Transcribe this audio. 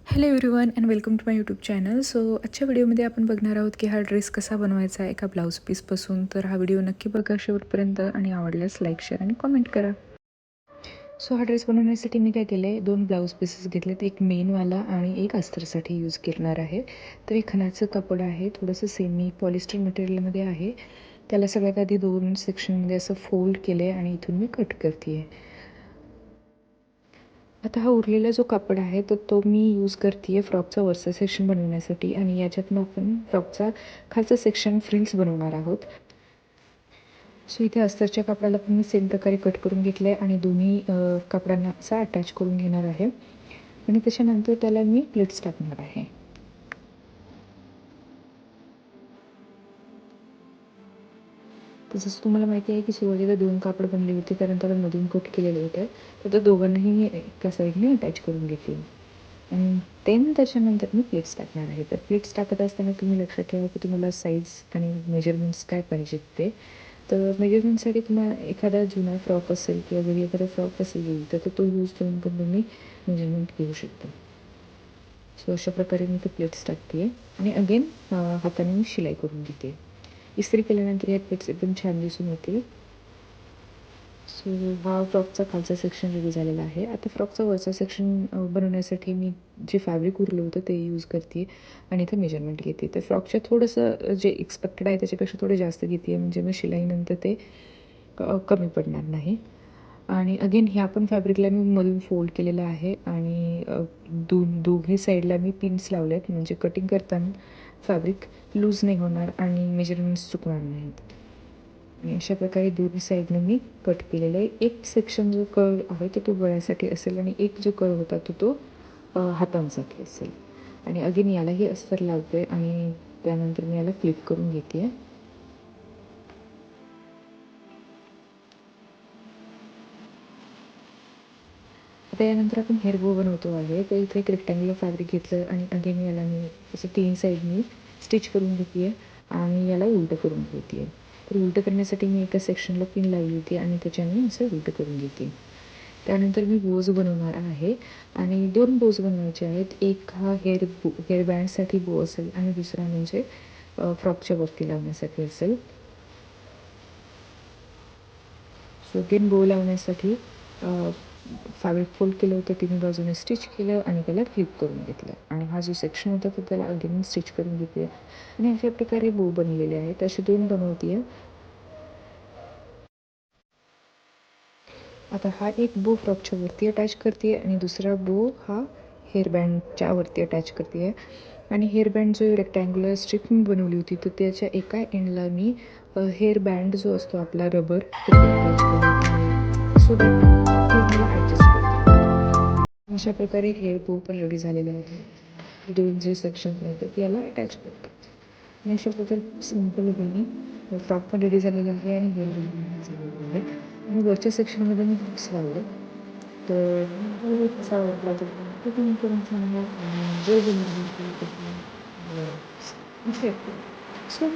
Hello everyone and welcome to my YouTube channel. So आजच्या व्हिडिओमध्ये आपण बघणार आहोत की हा ड्रेस कसा बनवायचा आहे एका ब्लाऊज पीसपासून. तर हा व्हिडिओ नक्की बघा शेवटपर्यंत आणि आवडल्यास लाईक शेअर आणि कमेंट करा. सो हा ड्रेस बनवण्यासाठी मी काय केले, 2 ब्लाऊज पीसेस घेतलेत, एक मेनवाला आणि एक अस्तरसाठी यूज करणार आहे. तर हे खणाचं कापड आहे, थोडंसं सेमी पॉलिस्टर मटेरियलमध्ये आहे. त्याला सगळ्यात आधी 2 सेक्शनमध्ये असं फोल्ड केले आणि इथून मी कट करते आहे. आता हा उरलेला जो कापड आहे तर तो मी यूज करते आहे फ्रॉकचा वरचा सेक्शन बनवण्यासाठी आणि याच्यातनं आपण फ्रॉकचा खालचा सेक्शन फ्रिल्स बनवणार आहोत. सो इथे अस्तरच्या कापडाला पण मी सेम प्रकारे कट करून घेतलं आहे आणि दोन्ही कापडांना असा अटॅच करून घेणार आहे आणि त्याच्यानंतर त्याला मी प्लेट्स टाकणार आहे. तर जसं तुम्हाला माहिती आहे की सुरुवातीला 2 कापड बनले होते, कारण त्याला मधून कट केलेलं होतं. तर त्या दोघांनाही एका साईडने अटॅच करून घेते आणि देन त्याच्यानंतर मी प्लेट्स टाकणार आहे. तर प्लेट्स टाकत असताना तुम्ही लक्षात ठेवा की तुम्हाला साईज आणि मेजरमेंट्स काय पाहिजेत ते. तर मेजरमेंटसाठी तुम्हाला एखादा जुना फ्रॉक असेल किंवा घरी एखादा फ्रॉक असेल तर तो यूज करून पण तुम्ही मेजरमेंट घेऊ शकता. सो अशा प्रकारे मी ते प्लेट्स टाकते आहे आणि अगेन हाताने मी शिलाई करून घेते. इस्त्री केल्यानंतर या प्लेट्स एकदम छान दिसून येतील. सो हा फ्रॉकचा खालचा सेक्शन रेडी झालेला आहे. आता फ्रॉकचा वरचा सेक्शन बनवण्यासाठी मी जे फॅब्रिक उरलं होतं ते यूज करते आणि इथं मेजरमेंट घेते. तर फ्रॉकच्या थोडंसं जे एक्सपेक्टेड आहे त्याच्यापेक्षा थोडं जास्त घेते आहे, म्हणजे मग शिलाईनंतर ते कमी पडणार नाही. आणि अगेन ह्या पण फॅब्रिकला मी मधून फोल्ड केलेलं आहे आणि दोघे साईडला मी पिन्स लावले आहेत, म्हणजे कटिंग करताना फॅब्रिक लूज नाही होणार आणि मेजरमेंट्स चुकणार नाहीत. आणि अशा प्रकारे दोन्ही साईडने मी कट केलेलं आहे. एक सेक्शन जो कर्व आहे तो गळ्यासाठी असेल आणि एक जो कर्व होता तो हातांसाठी असेल. आणि अगेन यालाही अस्तर लावते आणि त्यानंतर मी याला फ्लिप करून घेते आहे. आता यानंतर आपण हेअर बो बनवतो आहे. तर इथे एक रेक्टँग्युलर फॅब्रिक घेतलं आणि अगेन याला मी असं 3 साईडनी स्टिच करून घेते आहे आणि याला उलटं करून घेते आहे. तर उलटं करण्यासाठी मी एका सेक्शनला पिन लावली होती आणि त्याच्याने असं उलटं करून घेते. त्यानंतर मी बोज बनवणार आहे आणि 2 बोज बनवायचे आहेत. एक हा हेअर बँडसाठी बो असेल आणि दुसरा म्हणजे फ्रॉकच्या वरती लावण्यासाठी असेल. सो अगेन बो लावण्यासाठी फॅब्रिक फोल्ड केलं होतं, तिन्ही बाजूने स्टिच केलं आणि त्याला फ्लिप करून घेतलं आणि हा जो सेक्शन होता तो त्याला अगेन स्टिच करून घेते आणि अशा प्रकारे बो बनलेले आहेत. असे 2 बनवते आहे. आता हा एक बो फ्रॉकच्या वरती अटॅच करते आहे आणि दुसरा बो हा हेअरबँडच्या वरती अटॅच करते आहे आणि हेअरबँड जो रेक्टँग्युलर स्ट्रिप मी बनवली होती तर त्याच्या एका एंडला मी हेअरबँड जो असतो आपला रबर तो अटॅच करून सो दॅट मला ॲडजस्ट करते. अशा प्रकारे हेअर बो पण रेडी झालेले आहे. 2 जे सेक्शन आहेत ते याला अटॅच करतात आणि अशा प्रकारे सिम्पल वेनी फ्रॉक पण रेडी झालेला आहे आणि हेअर बो झालेलं आहे आणि वरच्या सेक्शनमध्ये मी हुक्स लावले. तर कसा वाटला तर तो तुम्ही करून सांगा आणि जर तुम्ही सो